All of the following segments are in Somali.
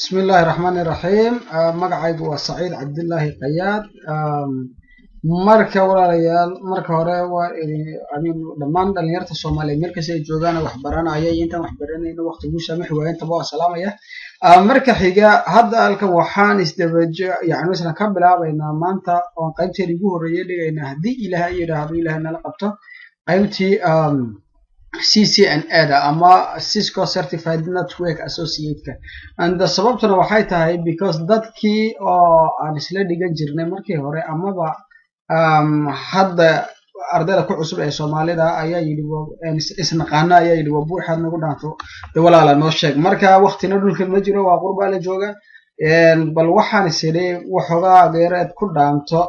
بسم الله الرحمن الرحيم magacaygu waa Saciid Cabdullaahi Qayaad marka walaalayaal marka hore waa dhammaan dhalinyarada Soomaaliyeed meel kasta ay joogaan wax baranaya intaan wax baranayno waqtigu saamax waa inta baa salaamaya marka xiga hadda halkan waxaan isdabajo مثلا ka bilaabaynaa maanta oo qaybteedii ugu horeeyay dhigayna hadii Ilaahay yiraahdo Ilaahay nala qabto qaybtii CCNA ama Cisco Certified Network Associate and sababtuna waxay tahay because dadkii oo aan isla dhigan jirnay markii hore amaba hadda ardayda ku cusub ee Soomaalida ayaa yiri isnaqaana ayaa yiri buuxad nagu dhaanto walaala noo sheeg marka waqtina dhulka ma jiro waa qurba la jooga bal waxaan isleeyahay waxoogaa geereed ku dhaanto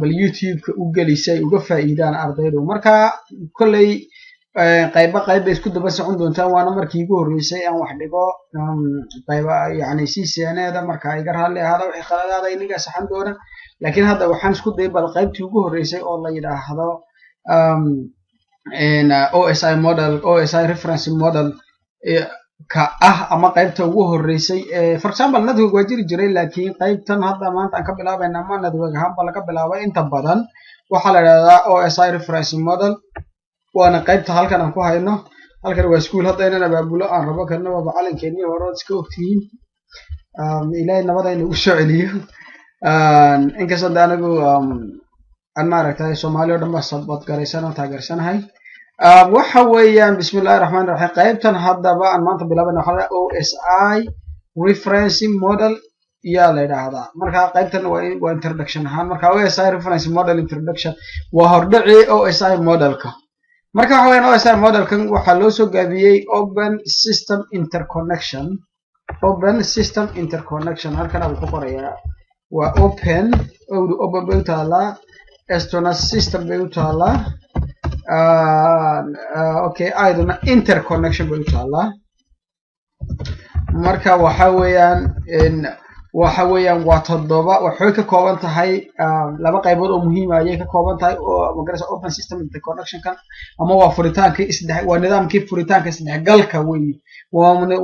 bal YouTube ka u galisay uga faa'iidaan ardaydu marka kulay qayb isku daba socon doontaan waana markii ugu horeysay aan wax dhigo qayb CCNA marka ay garhale hada wixii khaladaad ay niga saxan doona laakiin hadda waxaan isku day bal qaybtii ugu horeysay oo la yiraahdo OSI model OSI reference model ka ama qaybta ugu horeysay for example network waa jiri jiray laakiin qaybtan hadda maanta aan ka bilaabayna ma network ahaan bal ka bilaabay inta badan waxa la yiraahdaa OSI reference model waana qaybta halkan aan ku hayno halkan waa school hadda inaan abaabulo aan rabo kana waa macallinkeenii hore iska ogtiin ilaahay nabada inuu u soo celiyo inkastoo anagu aan maaragtay Soomaaliya dhanba sabab garaysan oo taageersanahay waxa weeyaan bismillaahir rahmaanir rahiim qaybtan haddaba aan maanta bilaabayno waxa OSI referencing model yaa la yiraahdaa marka qaybtan waa introduction ahaan marka OSI referencing model introduction waa hordhaci OSI modelka marka waxa weeyaan OSI modelkan waxa loo soo gaabiyay open system interconnection halkan aad ku qorayaa waa open beta Estonal system beta okay ayaduna interconnection beta marka waxa weeyaan waa todoba waxay ka kooban tahay laba qaybood oo muhiim ah ayay ka kooban tahay oo magarasa open system interconnection kan ama waa furitaankii waa nidaamkii furitaanka isdhexgalka weey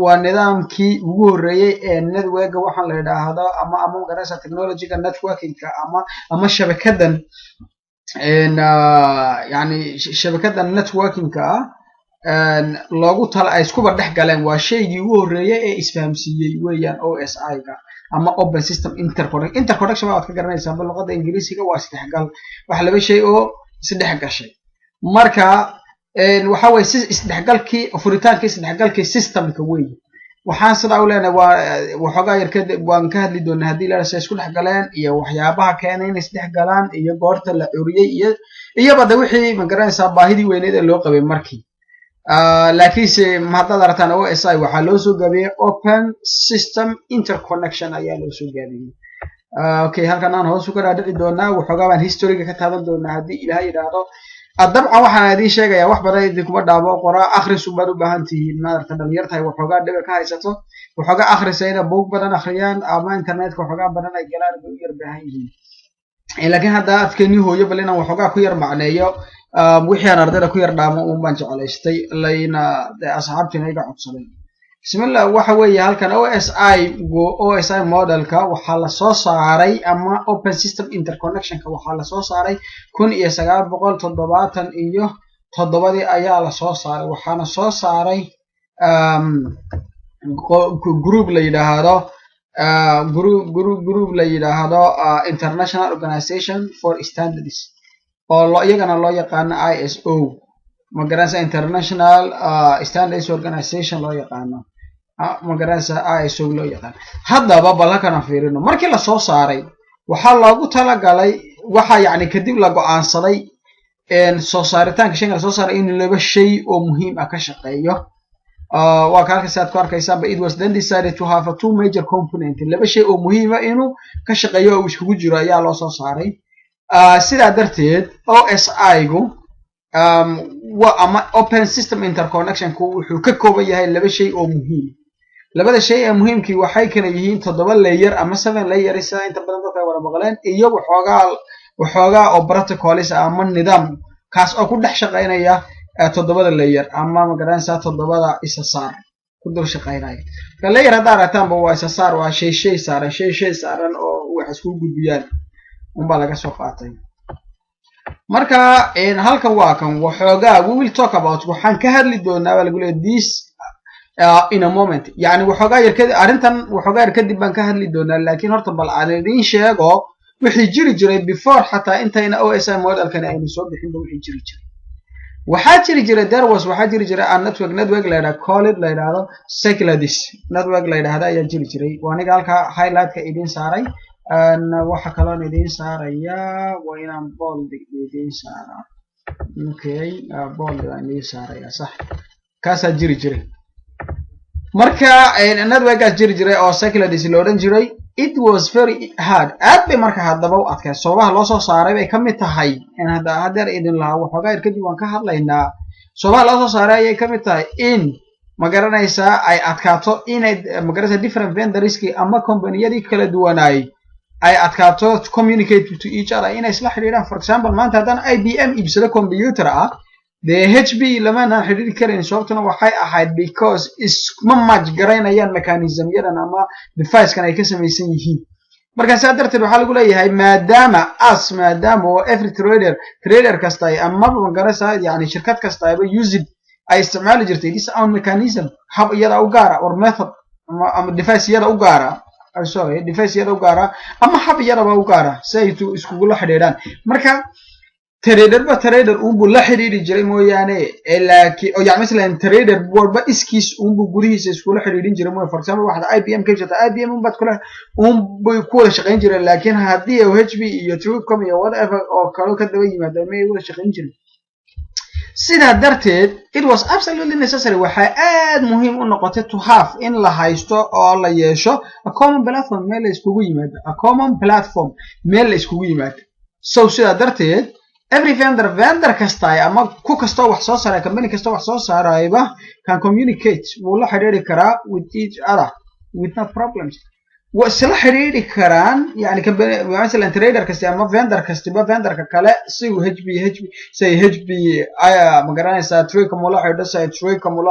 waa nidaamkii ugu horeeyay ee network waxaan la yiraahdo ama magarasa technology-ga networking-ka ama shabakadan shabakadan networking-ka loogu tala ay isku badhex galeen waa shaygii ugu horeeyay ee isfahamsiiyay weeyaan OSI-ga ama open system interconnection waad ka garanaysaa luqadda Ingiriisiga waa isdhexgal wax laba shay oo isdhex gashay marka waxa way isdhexgalkii furitaankii isdhexgalkii systemka weey waxaan sidaa u leenahay waa waxoogaa yar waan ka hadli doonaa hadii la isku dhex galeen iyo waxyaabaha keenay in isdhex galaan iyo goorta la curiyay iyo bada wixii ma garanaysaa baahidii weyneed ee loo qabay markii laakiinse haddaad aragtaan OSI waxaa loo soo gaabiyay open system interconnection ayaa loo soo gaabiyay okay halkan aan hoos uga dhaadhici doonaa waxoogaa baan history-ga ka taaban doonaa hadii Ilaahay yiraahdo dabcan waxaan idin sheegayaa wax badan idin kuma dhaabo qoraa akhris u baahan tihiin maarta dhalinyarta waxoogaa dhiba ka haysato waxoogaa akhrisayna buug badan akhriyaan ama internetka waxoogaa badan ay galaan u yar baahan yihiin laakiin hadda afkeeni hooyo bal inaan waxoogaa ku yar macneeyo wixii aan ardayda ku yar dhaamo uun baan jecelaystay layna asxaabtina iga codsaday bismillah waxa weeye halkan OSI modelka waxa la soo saaray ama open system interconnectionka waxa la soo saaray 1977 ayaa la soo saaray waxaana soo saaray group la yiraahdo International Organization for Standards oo iyagana loo yaqaan ISO magarasa International Standards Organization loo yaqaan magarasa ISO loo yaqaan haddaba balakana fiirino markii la soo saaray waxa loogu tala galay waxa kadib la go'aansaday soo saaritaanka shayga la soo saaray in laba shay oo muhiim ah ka shaqeeyo waa ka halkaas aad ku arkaysaa but it was then decided to have two major components laba shay oo muhiim ah inuu ka shaqeeyo oo isku jiro ayaa loo soo saaray sidaa darteed OSI-gu ama open system interconnection wuxuu ka kooban yahay laba shay oo muhiim labada shay ee muhiimkii waxay kala yihiin 7 layer ama 7 layer sida inta badan dadka wada maqleen iyo waxoogaa oo protocols ama nidaam kaas oo ku dhex shaqeynaya 7 layer ama ma garanaysaa 7 isa saar كدول شقيناي كلا يرى دارتان بوا إساسار وشيء سارن أو وحسكو جبيان ومبالغ سوقاتين marka halkan waa kan waxoogaa we will talk about waxaan ka hadli doonaa wala gulay this in a moment yani waxoogaa yar kadib arintan waxoogaa yar kadib baan ka hadli doonaa laakiin horta bal aan idin sheego wixii jiri jiray before xataa intayna OSI modelkan aynu soo bixin wixii jiri jiray waxaa jiri jiray waxaa jiri jiray network la yiraahdo call it la yiraahdo Cycladis network la yiraahdo ayaa jiri jiray waa aniga halka highlight ka idin saaray waxa kale oo idin saaraya waa inaan bold idin saara okay bold aan idin saaraya sax kaasa jiri jiray marka network jiri jiray oo Cycladis la oran jiray it was very hard aad bay marka hadaba u adkay soobaha loo soo saaray bay kamid tahay in hadeer idin lahaa waxoogaa yar kadib waan ka hadlaynaa soobaha loo soo saaray ay kamid tahay in magaranaysa ay adkaato inay magaranaysa different vendors ama companiyadii kala duwanay ay adkaato to communicate to each other inay isla xiriiraan for example maanta hadan IBM ibsada computer the HP lama xiriiri karin sababtuna waxay ahayd because isma match garaynayaan mechanism-yadan ama device-kan ay ka samaysan yihiin marka darteed waxa lagu leeyahay maadaama every trader kasta ama magarasa yani shirkad kasta ay use ay isticmaali jirtay this own mechanism hab iyada u gaara or method ama device iyada u gaara device iyada u gaara ama hab iyada u gaara si ay iskugu la xiriiraan marka trader unbu la xiriiri jiray mooyaane laakiin oo yaani mesela trader walba iskiis unbu gurihiisa isku la xiriirin jiray mooy for example waxa IBM ka jirta IBM unbad kula unbu ku wada shaqeyn jiray laakiin hadii HP iyo Trucom iyo whatever oo kale ka daba yimaado ma wada shaqeyn jirin sida darteed it was absolutely necessary waxa aad muhiim u noqotay to have in la haysto oo la yeesho a common platform meel la iskugu yimaado so sida darteed every vendor kasta ama ku kasto wax soo saaray company kasto wax soo saarayba can communicate wala xiriiri kara with each other with no problems wasla xiriiri karaan yani company mesela trader kasta ama vendor ka kale si HP magaranaysa Trucom wala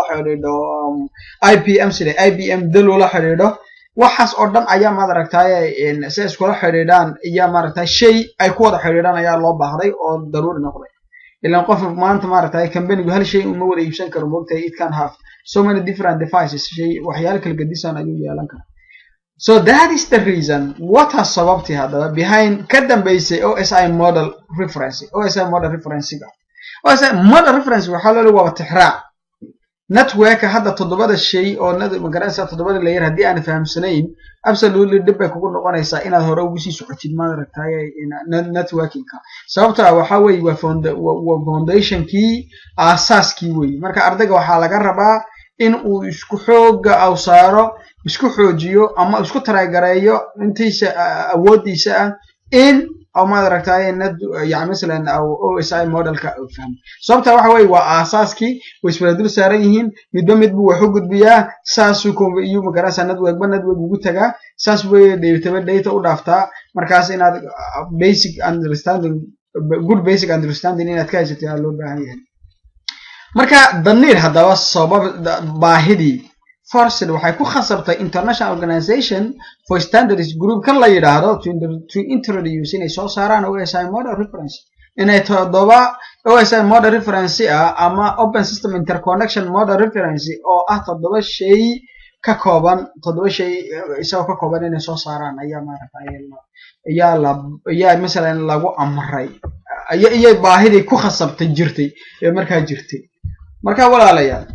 xiriiro IBM dal wala xiriiro waxaas oo dhan ayaa ma aragtay si isku xiriiraan iyo ma aragtay shay ay ku wada xiriiraan ayaa loo baahday oo daruuri noqday ilaa qof maanta ma aragtay company hal shay uma wada iibsan karo moogtay it can have so many different devices shay waxyaalo kala gedisan ayuu yeelan karaa so that is the reason what has sababti hadaba behind ka dambeysay OSI model reference waxa loo waa tixraac network hadda todobada shay oo magaranaysa todobada layer hadii aan fahamsanayn absolutely dib ay kugu noqonaysaa inaad hore ugu sii socotid ma aragtay networking-ka sababta waxa weey waa foundation-kii asaaskii weey marka ardayga waxa laga rabaa in uu isku xooga aw saaro isku xoojiyo ama isku taragareeyo intiisa awoodiisa in أو ما دركتاي يعني مثلا أو OSI موديل كفهم صوبته واحد وأساسكي ويسبلدل ساريهن مدمد بوحوجد بيا ساسكم يوم مكرس ندوق وجود تجا ساس بيتبع داتا ودافتا مركز إن هذا basic understanding good basic understanding إن أتكلم تيا لو بعيان مركا دنير هذا والصواب باهدي فرصة waxay ku khasabtay international organization for standards group kan la yiraahdo to introduce inay soo saaraan OSI model reference inay todoba OSI model reference ama open system interconnection model reference oo ah todoba shay ka kooban isagoo ka kooban inay soo saaraan ayaa maaragtay ayaa mesela lagu amray ayaa baahidii ku khasabtay jirtay markaa jirtay marka walaalayaal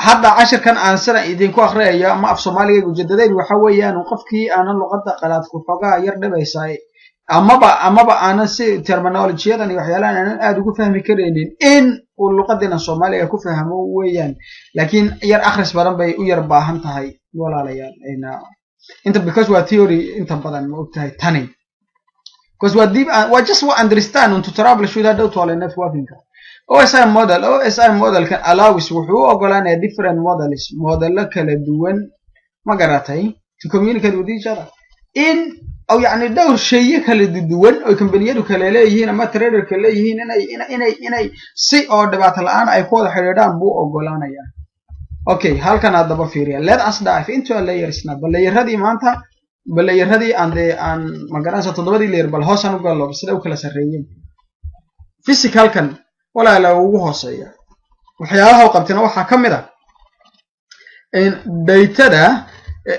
hadda cashirkan aan sana idinku akhriyayo ama af Soomaaliga ujeedadaydu waxa weeyaan qofkii aan luqadda qalaad ku fogaa yar dhabaysay amaba aan si terminology-yadan iyo waxyaalahan aan aad ugu fahmi kareenin in uu luqadina Soomaaliga ku fahmo weeyaan laakiin yar akhris badan bay u yar baahan tahay walaalayaal inta because waa theory inta badan ma ogtahay tani because what just what understand and to troubleshoot that to all networking OSI model kan allows wuxuu ogolaanaya different modelo kala duwan ma garatay to communicate with each other in aw yani dhowr shay kala duwan oo kambaniyadu kala leeyihiin ama trader kala leeyihiin inay si oo dhibaato la'aan ay ku wada xiriiraan buu ogolaanaya okay halkan hadaba fiiriya let us dive into a layers now bal layeradii maanta bal layeradii aan magaranaysa todobadii layer bal hoosan u galo sida u kala sareeyeen physicalkan walaala ugu hooseeya waxyaalaha uu qabtana waxa kamid ah in data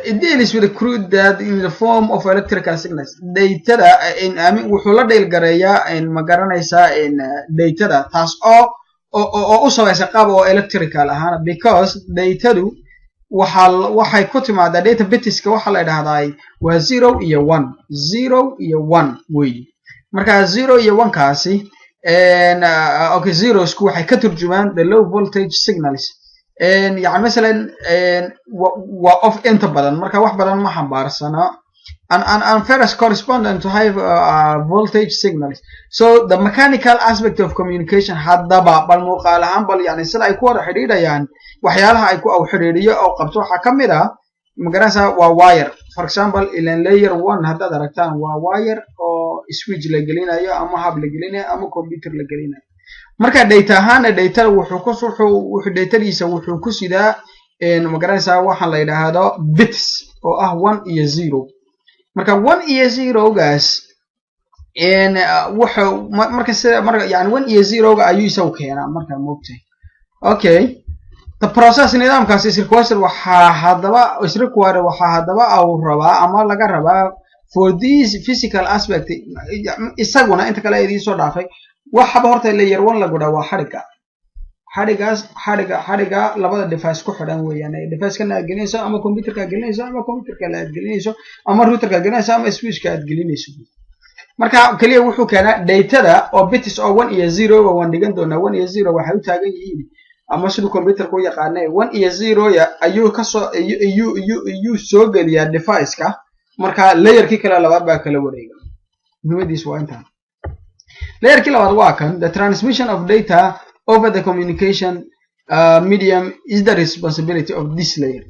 it deals with a crude that in the form of electrical signals data in wuxuu la dheel gareeyaa in magaranaysa in data taas oo u samaysa qaab oo electrical ahaan because datadu waxay ku timaada data bitska waxa la yiraahdaa waa 0 iyo 1 way marka 0 iyo 1 kaasi okay zeros ku waxay ka turjumaan the low voltage signals يعني مثلا off inta badan marka wax badan ma xambaarsana and ferrous correspondent to high voltage signals so the mechanical aspect of communication hadaba bal muuqaal ahaan bal yani sida ay ku wada xiriirayaan waxyaalaha ay ku aw xiriiriyo oo qabto waxa kamid ah magaranaysa waa wire for example in layer 1 hadda aragtaan waa wire oo switch la gelinayo ama hub la gelinayo ama computer la gelinayo marka data ahaan data wuxuu datadiisa wuxuu ku sidaa in magaranaysa waxa la yiraahdo bits oo ah 1 iyo 0 marka 1 iyo 0 gaas in wuxuu marka sida marka yani 1 iyo 0 ga ayuu isagu keenaa marka moogtay okay the process nidaamkaas is required waxa hadaba au rabaa ama laga rabaa for this physical aspect isaguna inta kale ay soo dhaafay waxaba horta layer 1 lagu dhawa xariga labada device ku xidhan weeyaan device kana gelinayso ama computer ka gelinayso ama computer ka la gelinayso ama router ka gelinayso ama switch ka gelinayso marka kaliya wuxuu keenaa datada oo bits oo 1 iyo 0 waan dhigan doonaa 1 iyo 0 waxay u taagan yihiin ama sidoo computer ku yaqaanay 1 iyo 0 ya ayuu ka soo ayuu soo geliyaa device ka marka layerkii kala labaad baa kala wareega muhiimadiisu waa inta layerkii labaad waa kan the transmission of data over the communication medium is the responsibility of this layer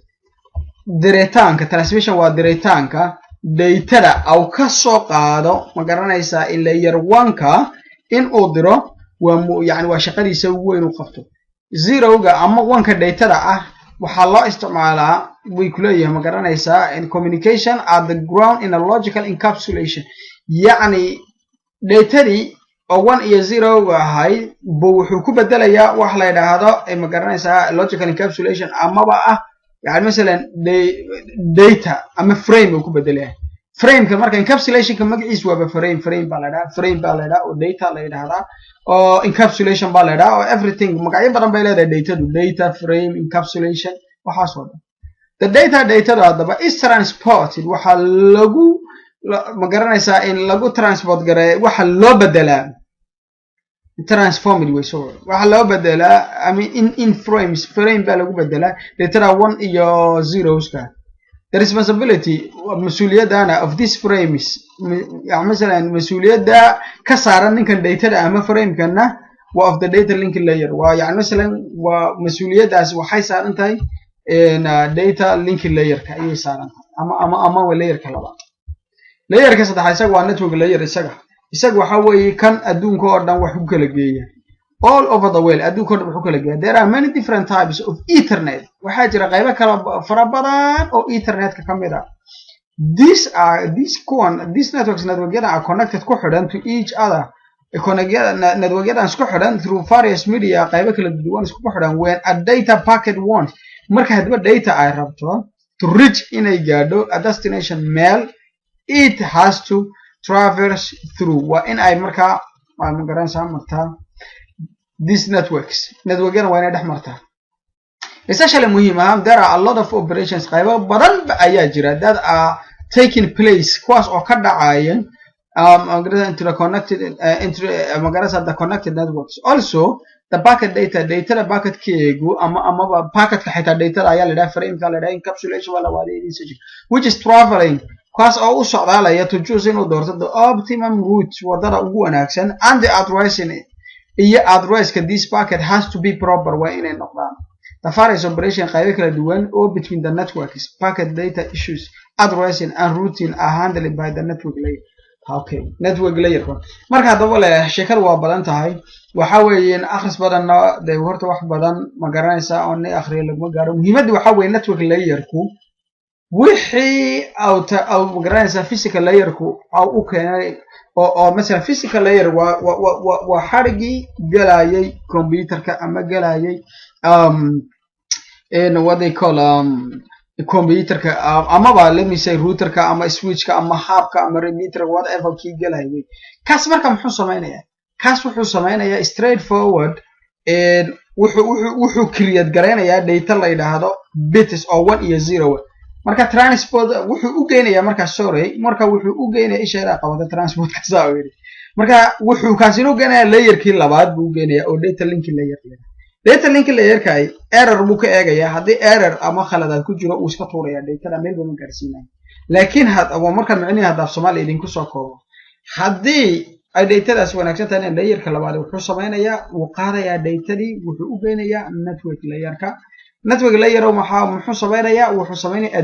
diretaanka transmission waa diretaanka datada au ka soo qaado ma garanaysaa in layer 1 ka in uu diro waa yani waa shaqadiisa weyn u qabto 0 ga ama 1 ka datada ah waxa loo isticmaalaa way ku leeyahay ma garanaysaa in communication at the ground in a logical encapsulation yani datadii oo 1 iyo 0 ga ahay wuxuu ku bedelayaa wax la yiraahdo ma garanaysaa logical encapsulation ama ba ah yani mesela data ama frame uu ku bedelayaa frame ka marka encapsulation ka magaciisu waa frame baa la yiraahdaa oo data la yiraahdaa oo encapsulation baa la yiraahdaa oo everything magacyo badan bay leedahay data frame encapsulation waxa soo dhan the data hadaba is transported waxa lagu ma garanaysaa in lagu transport garay waxa loo bedelaa transformed way so waxa loo bedelaa I mean in frame baa lagu bedelaa data 1 iyo 0 ka the responsibility mas'uuliyadana of this frames yani mesela mas'uuliyada ka saaran ninkan datada ama frame kana waa of the data link layer waa yani mesela waa mas'uuliyadaas waxay saaran tahay in data link layer ka ay saaran ama layer ka labaad layer ka saddexaad isaga waa network layer isaga waxa weeye kan adduunka oo dhan wax ku kala geeya all over the world adduunka oo dhan wax ku kala geeya there are many different types of ethernet waxa jira qaybo kala fara badan oo ethernet ka kamid ah these networks networkyada are connected ku xidhan to each other networkyada isku xidhan through various media qaybo kala duwan isku xidhan when a data packet wants marka hadba data ay rabto to reach inay gaadho a destination meel it has to traverse through waa in ay marka ma garanaysaa martaa these networkyada waa inay dhex martaa especially muhiim ah there are a lot of operations qaybo badan ayaa jira that are taking place kuwaas oo ka dhacayaan into the connected networks also the packet data packet keegu ama packet ka xitaa data ayaa la yiraahdaa frame ka la yiraahdaa encapsulation wala wadeediisa which is traveling kaas oo u socdaalaya to choose inuu doorto the optimum route wadada ugu wanaagsan and the address ka this packet has to be proper waa inay noqdaan the various operation qaybo kala duwan oo between the networks packet data issues addressing and routing are handled by the network layer okay network layer marka hadaba le sheekad waa badan tahay waxa weeyeen akhris badanna de horta wax badan ma garanaysa oo ne akhriyo lagu gaaro muhiimadu waxa weey network layerku wixii aw ma garanaysa physical layerku aw u keenay oo mesela physical layer waa xarigi galayay computerka ama galayay in what they call computerka ama let me say routerka ama switchka ama hubka ama repeater whatever kii galayay kaas marka muxuu sameeynaya kaas wuxuu sameeynaya straight forward wuxuu create gareynaya data la yiraahdo bits oo 1 iyo 0 marka transport wuxuu u geenaya marka marka wuxuu u geenaya isha qabada transport ka saawiri marka wuxuu kaasina u geenaya layerkii labaad buu geenaya oo data link layer data link layer kay error buu ka eegaya hadii error ama khaladaad ku jiro uu iska tuuraya data meel buu gaarsiinay laakiin marka macnaheedu hadaf Soomaali idin ku soo koobo hadii ay datadaas wanaagsan tahay layerka labaad wuxuu sameeynaya uu qaadaya datadii wuxuu u geenaya network layerka network layer muxuu sameeynaya wuxuu sameeynaya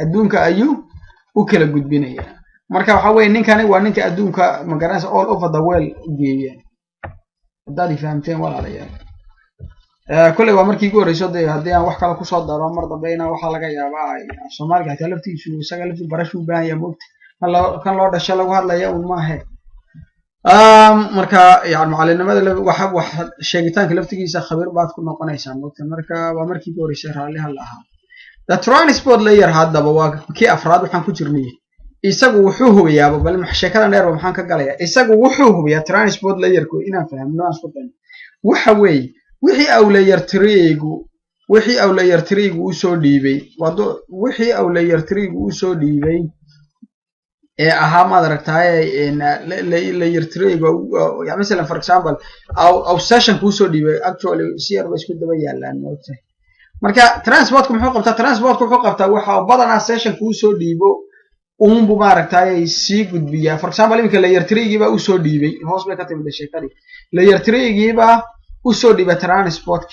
adduunka ayuu u kala gudbinaya marka waxa weey ninkani waa ninka adduunka ma garanaysa all over the world geeyay dadii fahamteen walaalayaal kulli waa markii ugu horeyso hadii aan wax kale ku soo daro mar dambe ina waxa laga yaabaa Soomaaliga hata laftiisu isaga laftiisu barashu u baahan yahay moogta kan loo dhashay lagu hadlaya uma ahe marka yaani macallinimada wax sheegitaanka laftigiisa khabiir baad ku noqonaysaa moogta marka waa markii ugu horeyso raali hal aha the transport layer hadaba waa kii afraad waxaan ku jirnay isagu wuxuu hubiyaa bal sheekada dheer waxaan ka galaya isagu wuxuu hubiyaa transport layerku inaan fahamno aan isku dayn waxa weey wixii aw layer 3 uu soo dhiibay wixii aw layer 3 uu soo dhiibay aha ma aragtay layer 3 yani mesela for example aw session ku soo dhiibay actually CR ba isku daba yaalaan moogtay marka transport muxuu qabtaa waxa badanaa session ku soo dhiibo bu ma aragtay si gudbiya for example imika layer 3 giba u soo dhiibay hoos bay ka timid sheekadii layer 3 giba u soo dhiibay transport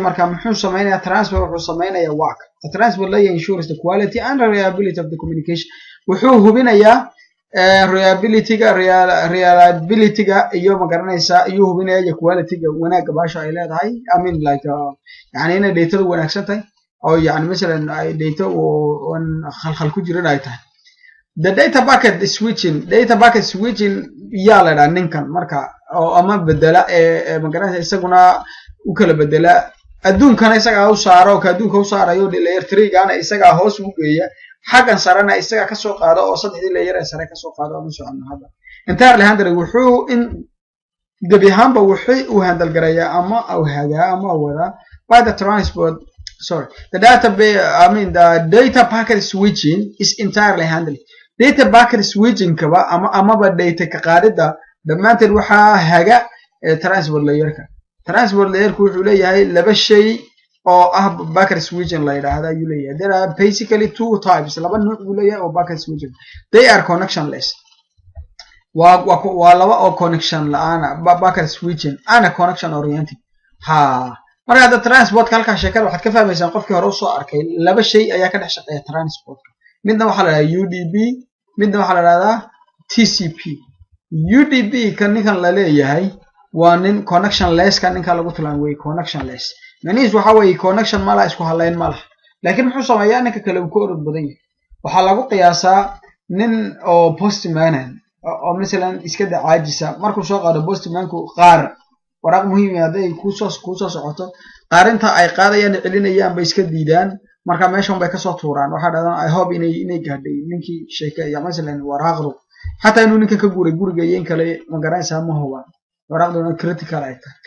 marka muxuu sameeynaya transport wuxuu sameeynaya work transport layer ensures the quality and reliability of the communication wuxuu hubinayaa reliability-ga iyo ma garanaysa iyo hubinaya quality-ga wanaaga baasha ay leedahay I mean like yani inay data wanaagsan tahay oo yani mesela ay data oo khalkhal ku jirin ay tahay the data packet switching yaa la dhahaa ninkan marka oo ama bedela ma garanaysa isaguna u kala bedela adduunkana isaga u saaro ka adduunka u saarayo layer 3 gaana isaga hoos u geeya xagan sarana isaga ka soo qaado oo saddexdii layer ay sare ka soo qaado oo socon hada entirely handle wuxuu in gabihaanba wuxuu u handle garaya ama aw haga ama wada by the transport the data packet switching is entirely handled data packet switching kaba ama data ka qaadida dhamaanteed waxa haga transport layerku wuxuu leeyahay laba shay oo packet switching la yiraahdo ayuu leeyahay there are basically two types laba nooc uu leeyahay oo packet switching they are connectionless waa laba oo connection la'aan packet switching ana connection oriented marka hada transport halka sheekada waxaad ka fahmaysaa qofkii hore soo arkay laba shay ayaa ka dhex shaqeeya transport midna waxa la yiraahdaa UDP midna waxa la yiraahdaa TCP UDP kan ninkan la leeyahay waa nin connectionless kan ninka lagu tilaan way connectionless maniis waxa way connection ma la isku halayn ma laha laakiin muxuu sameeyaa ninka kale uu ku orod badan yahay waxa lagu qiyaasaa nin oo postman oo midalan iska dacaajisa markuu soo qaado postmanku qaar waraaq muhiim ah haday ku soo socoto qaarinta ay qaadayaan celinayaan bay iska diidaan marka meeshan bay ka soo tuuraan waxa dhadan I hope inay gaadhay ninkii sheekay midalan waraaqdu hatta inuu ninka ka guuray guriga yeen kale ma garanaysaa ma huwa waraaqduna critical ay tahay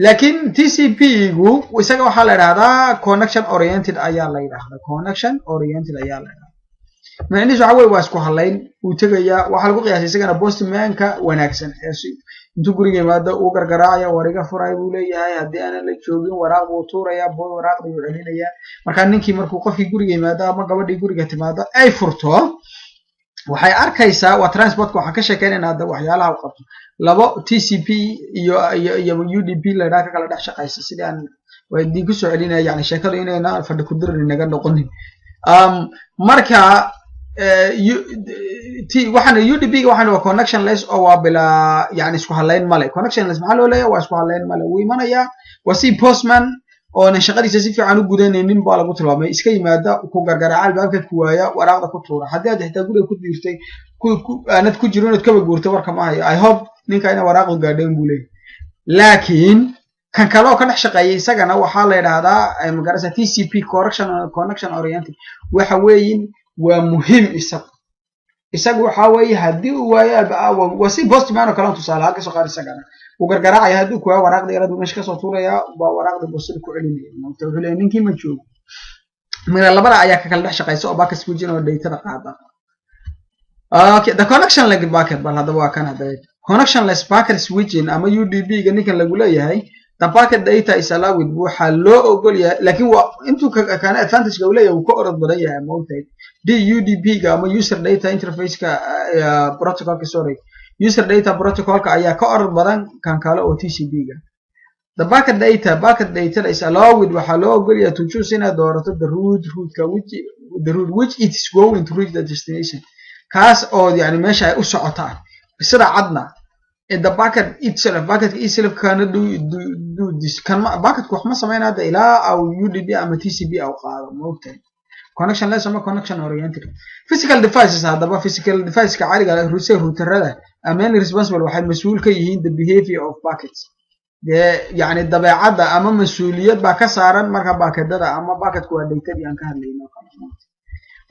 laakiin TCP gu isaga waxa la yiraahdaa connection oriented ayaa la yiraahdaa macnihiisu waxa way isku halayn uu tagaya waxa lagu qiyaasay isagana postman-ka wanaagsan intuu guriga yimaado uu gargaraaya wariga furay buu leeyahay hadii aan la joogin waraaq uu tuuraya waraaqdu uu celinaya marka ninkii markuu qofkii guriga yimaado ama gabadhii guriga timaado ay furto waxay arkaysaa waa transport waxa ka sheekeynaa waxyaalaha uu qabto labo TCP iyo UDP la dhaaka kala dhex shaqaysa sidaan way idin ku soo celinaya yani sheekadu inayna fadhi ku dirin naga noqonin marka waxaan UDP ga waxaan waa connectionless oo waa bila yani isku halayn male connectionless maxaa loo leeyahay waa isku halayn male wuu imanayaa waa si postman oo shaqadiisa si fiican u gudanaynin baa lagu tilmaamay iska yimaada ku gargaraaca albaabka ku waaya waraaqda ku tuura haddii aad xitaa guriga ku diirtay aanad ku jiro inaad kaba guurtay warka ma hayo I hope ninka ina waraaqdu gaadheen buu leeyahay laakiin kan kale oo ka dhex shaqeeyay isagana waxaa la yiraahdaa magarasa TCP connection oriented waxa weeyin waa muhiim isagu waxa weeye hadii uu waayo waa si postman oo kale tusaale halka soo qaar isagana uu gargaraacay hadii ku waraaqda yaradu meesha ka soo tuuraya waa waraaqda boosada ku celinaya inta uu leeyahay ninkii ma joogo mira labada ayaa ka kala dhex shaqeysa oo baaka switching oo data qaada okay the connection like bucket bal hadaba waa kan hadaba connectionless packet switching ama UDP ga ninkan lagu leeyahay the packet data is allowed waxa loo ogol yahay laakiin waa intuu kan advantage ga uu leeyahay uu ka orod badan yahay moogtay DUDP ga ama user data interface ka protocol ka sorry user data protocol ka ayaa ka orod badan kan kale oo TCP ga the packet data is allowed waxa loo ogol yahay to choose in doorato the route ka which it is going to reach the destination kaas oo yani meesha ay u socotaan sida cadna the packet itself kana do this kan packet ku wax ma sameynaa ilaa aw UDP ama TCP aw qaado moogtay connectionless ama connection oriented physical devices hadaba physical device ka caadiga ah routerada ama responsible waxay mas'uul ka yihiin the behavior of packets yani dabeecada ama mas'uuliyad ba ka saaran marka packetada ama packetku waa data aan ka hadlayno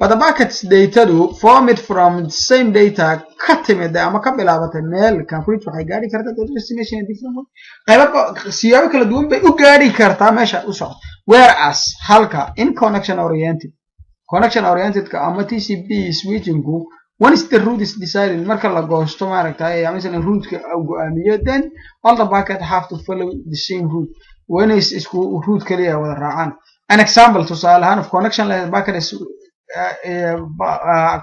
but the packets data do formed from the same data ka timid ama ka bilaabatay meel kan ku waxay gaari kartaa destination different way qaybo siyaabo kala duwan bay u gaari kartaa meesha u socdo whereas halka in connection oriented ka ama TCP switching ku once the route is decided marka la goosto maaragtay ama route ka go'aamiyo then all the packet have to follow the same route when is isku route kaliya wada raacaan an example tusaalahan of connectionless packet is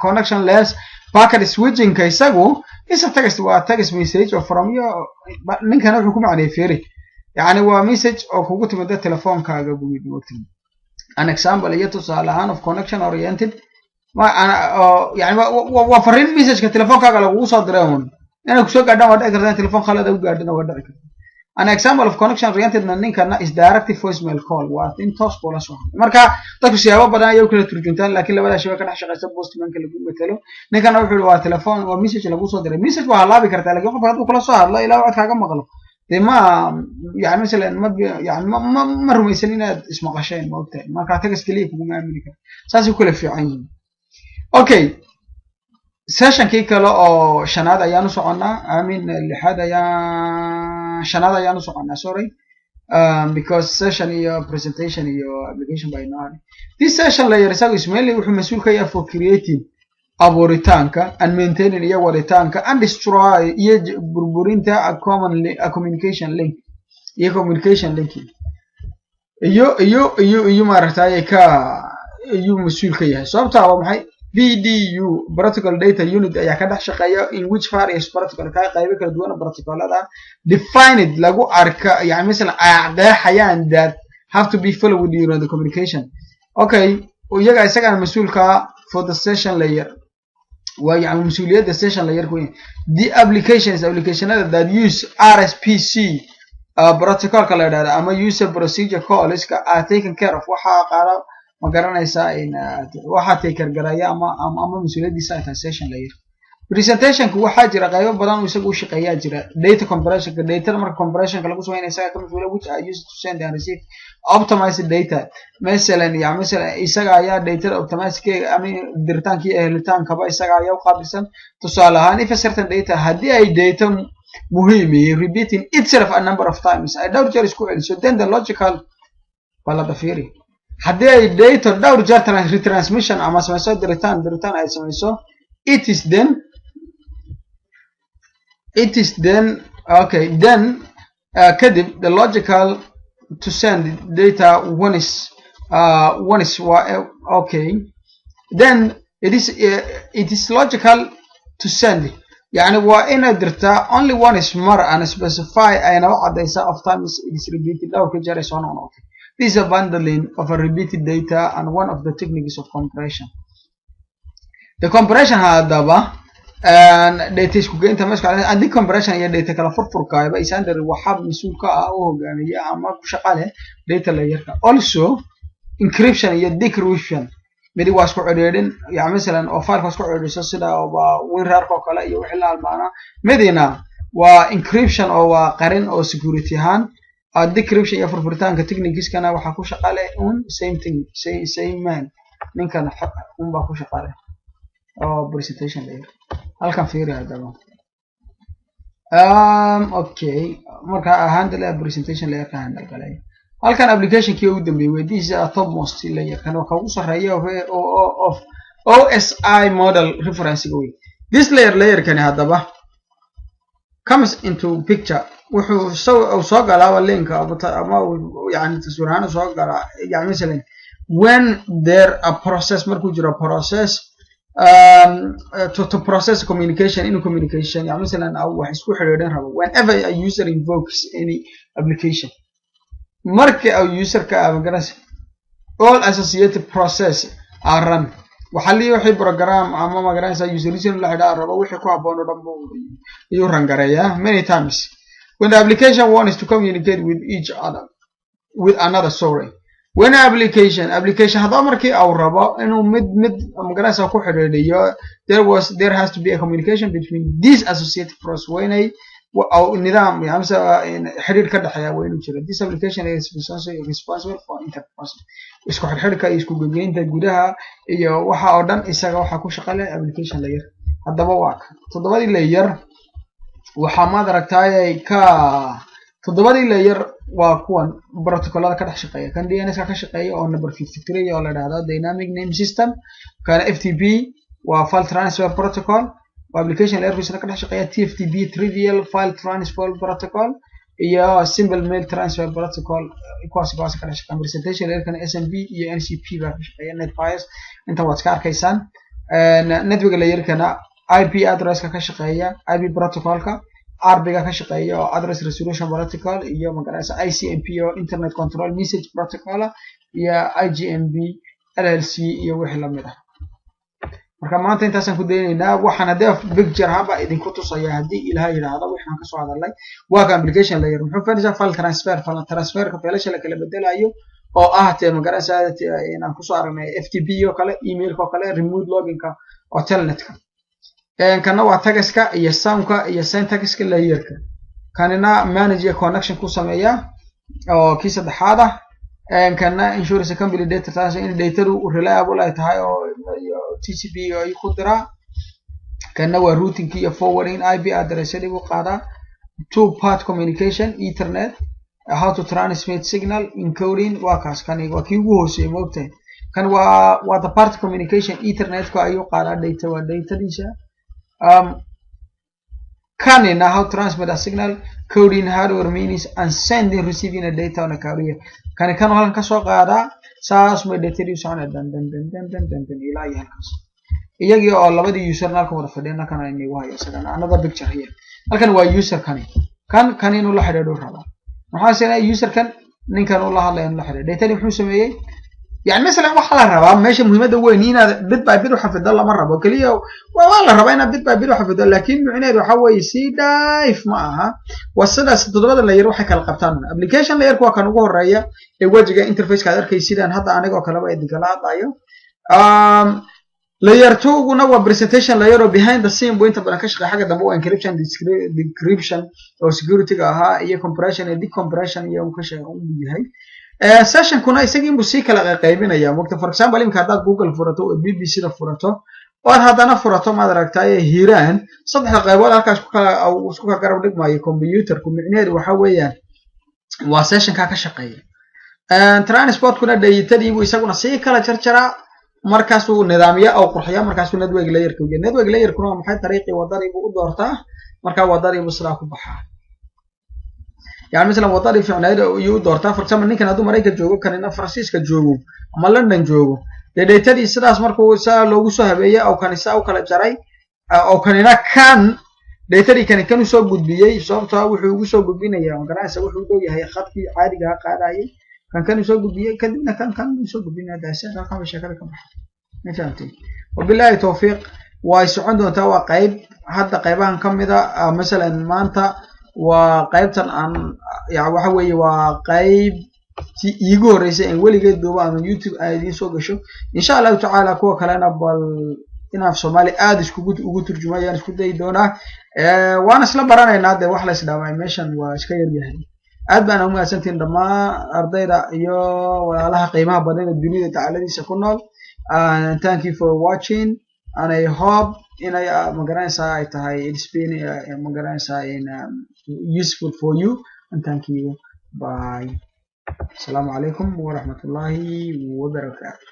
connectionless packet switching ka isagu isa text message oo from your ninkana wuxuu ku macneeyay feeri yani waa message oo kugu timida telefoonkaaga guud waqti an example iyo tusaalahan of connection oriented yani waa fariin message ka telefoonkaaga lagu soo diray inay ku soo gaadhaan waa dhici kartaa telefoon khalad u gaadhana waa dhici kartaa an example of connection oriented ninkana is direct voicemail call waa in toos kula soo marka dadku siyaabo badan ayay kala turjuntaan laakiin labada shay ka dhex shaqeysa postman ka lagu metelo ninkana wuxuu waa telefoon waa message lagu soo diray message waa laabi kartaa laakiin qofka haduu kula soo hadlo ilaa wad kaaga maqlo ma yani mesela ma rumaysan inaad ismaqasheen ma ogtahay marka text kaliya kugu maamuli kara saasi kula fiican yihiin okay session kii kale oo shanaad ayaan u soconaa lixaad shanaad ayaan u soconaa sorry because session iyo presentation iyo application by now this session layer isagu ismail wuxuu mas'uul ka yahay for creating abuuritaanka and maintaining iyo waditaanka and destroy iyo burburinta a communication link iyo maaragtay ka iyo mas'uul ka yahay sababta waa maxay PDU protocol data unit ayaa ka dhex shaqeeya in which various protocol ka qayb kala duwan protocolada defined lagu arka yani mesela qeexayaan that have to be followed during the communication okay iyaga isagana mas'uulka for the session layer waa yani mas'uuliyadda session layer ku the applicationada that use RSPC protocol kala yiraahdo ama user procedure calls ka are taken care of waxa qaado ma garanaysaa in waxa take garaya ama mas'uuliyadiisa ay session layer presentation ku waxa jira qaybo badan oo isagu shaqeeya jira data compression data marka compression lagu sameeyo isaga ka mas'uul which are used to send and receive optimized data mesela isaga ayaa data optimized ama diritaanki helitaanka ba isaga ayaa u qaabilsan tusaale ahaan if certain data hadii ay data muhiim ah repeating itself a number of times I doubt jeer isku celiso then the logical wala dafiri hadii ay data dhowr jeer retransmission ama samayso diritaan ay samayso it is then okay then kadib the logical to send data one is okay then it is logical to send yani waa ina dirta only one is mar and specify ayna cadaysa of times it is repeated dhowr ka jeer soo noqotay this is a bundling of a repeated data and one of the techniques of compression decompression hadaba data isku geynta meesha aan decompression iyo data kala furfurkaayba isandar waxa mas'uul ka ah oo hogaamiya ama ku shaqale data layerka also encryption iyo decryption mid waa isku xidhiidhin yani midalan oo file isku xidhiidhiso sida WinRAR oo kale iyo wixii la halmaana midina waa encryption oo waa qarin oo security ahaan decryption iyo furfuritaanka techniques-kana waxa ku shaqale same thing same man ninkan ba ku shaqale presentation layer halkan fiiri hadaba okay marka handle presentation layer ka handle galay halkan application kii ugu dambeeyay this is a topmost layer kan waxa ugu sareeyo of OSI model reference way this layer kan hadaba comes into picture wuxuu soo galaa link ama yani taswiirana soo galaa yani midalan when there a process markuu jiro process to process communication in communication يعني مثلا او wax isku xiriirin rabo whenever a user invokes any application marka au user ka magaras all associated process are run waxa li wixii program ama magaranaysa user la xidhaa rabo wixii ku haboon oo dhanbo iyo ran gareeya many times when the application wants to communicate with each other with another sorry when application hada markii aw rabo inuu mid magaranaysa ku xiriiriyo there has to be a communication between these associated process when ay nidaam yani xiriir ka dhaxeeya waa inuu jiro this application is responsible for interpersonal isku xirxirka isku gegeynta gudaha iyo waxa oo dhan isaga waxa ku shaqale application layer hadaba waa todobadii layer waxa ma aragtay ka todobadii layer waa kuwan protocolada ka dhex shaqeeya kan DNS ka shaqeeya oo number 53 oo la yiraahdo dynamic name system kan FTP waa file transfer protocol application layer ka dhex shaqeeya TFTP trivial file transfer protocol iyo simple mail transfer protocol kuwaas ka dhex shaqeeya presentation layer kan SMB iyo NCP ba ka shaqeeya netfires inta waad ka arkaysaan network layer kana IP address ka shaqeeya IP protocol ka RB ka shaqeeyo address resolution protocol iyo magaranaysa ICMP oo internet control message protocol iyo IGMB LLC iyo wixii la mid ah marka maanta intaasaan ku daynaynaa waxaan hadda picture haba idin ku tusaya hadii ilaahay yiraahdo waxaan ka soo hadalay waa application layer muxuu fadhiyaa file transfer ka feelasha la kala bedelayo oo ah te magaranaysa inaan ku soo aragnay FTP oo kale email oo kale remote login ka oo telnetka kana waa tagaska iyo soundka iyo syntaxka layerka kanina manage connection ku sameeya oo kii saddexaad ah kana insurance company data taas in data reliable ay tahay oo TCP ay ku dira kana waa routing iyo forwarding IP address lagu qaada two part communication ethernet how to transmit signal encoding waa kaas kan waa kii ugu hooseeyay moogtay kan waa the part communication ethernet ko ayu qaada data waa data disha kanina how transmit a signal coding hardware means and sending receiving a data on a carrier kan halkan ka soo qaada saas ma data socona dan ilaa iyo halkaas iyagii oo labadii user nalka wada fadhiyana kan ay waayo isagana another picture here halkan waa user kan inuu la xiriiro rabo maxaa seenay user kan ninkan uu la hadlayo la xiriiro data wuxuu sameeyay يعني مثلا waxa la rabaa meesha muhiimada weyn inaad bit by bit waxa fidal lama rabo kaliya waa la rabaa inaad bit by bit waxa fidal laakiin micnaheedu waxa way si dive ma aha wasadaas todobada layer waxay kala qabtaan application layer kuwa kan ugu horeeya ee wajiga interface ka arkaysidaan hadda aniga oo kale ba idin kala hadlayo layer 2 guna waa presentation layer oo behind the scene inta badan ka shaqeeya xagga dambe waa encryption decryption oo security ga ahaa iyo compression iyo decompression iyo ka shaqeeya u yahay session kuna isagii musii kala qaybinaya waqti for example imka hadaad Google furato oo BBC da furato oo hadana furato ma aragtay hiiraan saddex qaybood halkaas ku kala garab dhigmaayo computer ku micneedu waxa weeyaan waa session ka shaqeeya transport kuna daytadii uu isaguna si kala jarjara markaas uu nidaamiyo oo qurxiya markaas uu network layer kuna maxay tariiqi wadada uu doortaa marka wadada uu isla ku baxaa يعني مثلا وضعي في عناية يودورتا فرسما نيكن هادو مريكا جوغو كاننا فرانسيسكا جوغو اما لندن جوغو ديتادي sidaas markuu loogu soo habeeyay oo kanisa oo kala jaray oo kanina kan deetadii kan soo gudbiyay sababtoo wuxuu ugu soo gudbinayaa magaraasa wuxuu dhow yahay khadkii caadiga ah qaadayay kan soo gudbiyay kadibna kan soo gudbinayaa daasada ka shaqada ka baxay وبالله توفيق ويسعون دون توا قيب حتى قيبان كمدا مثلا ما أنت وقيبتا عن يعني وحوي وقيب iigu horeysay in weligeed duuba ama youtube aa idiin soo gasho insha allahu tacaala kuwa kalena bal inaaf soomaali aada ugu turjumayaan isku dayi doonaa waana isla baranaynaa dee wax la isdhaamay meeshan waa iska yaryahay aad baana umahadsantihiin dhammaan ardayda iyo walaalaha qiimaha badan ee dunida tacaladiisa ku nool thank you for watching and I hope inay magaranaysaa ay tahay it's been magaranaysaa in useful for you and thank you bye السلام عليكم ورحمة الله وبركاته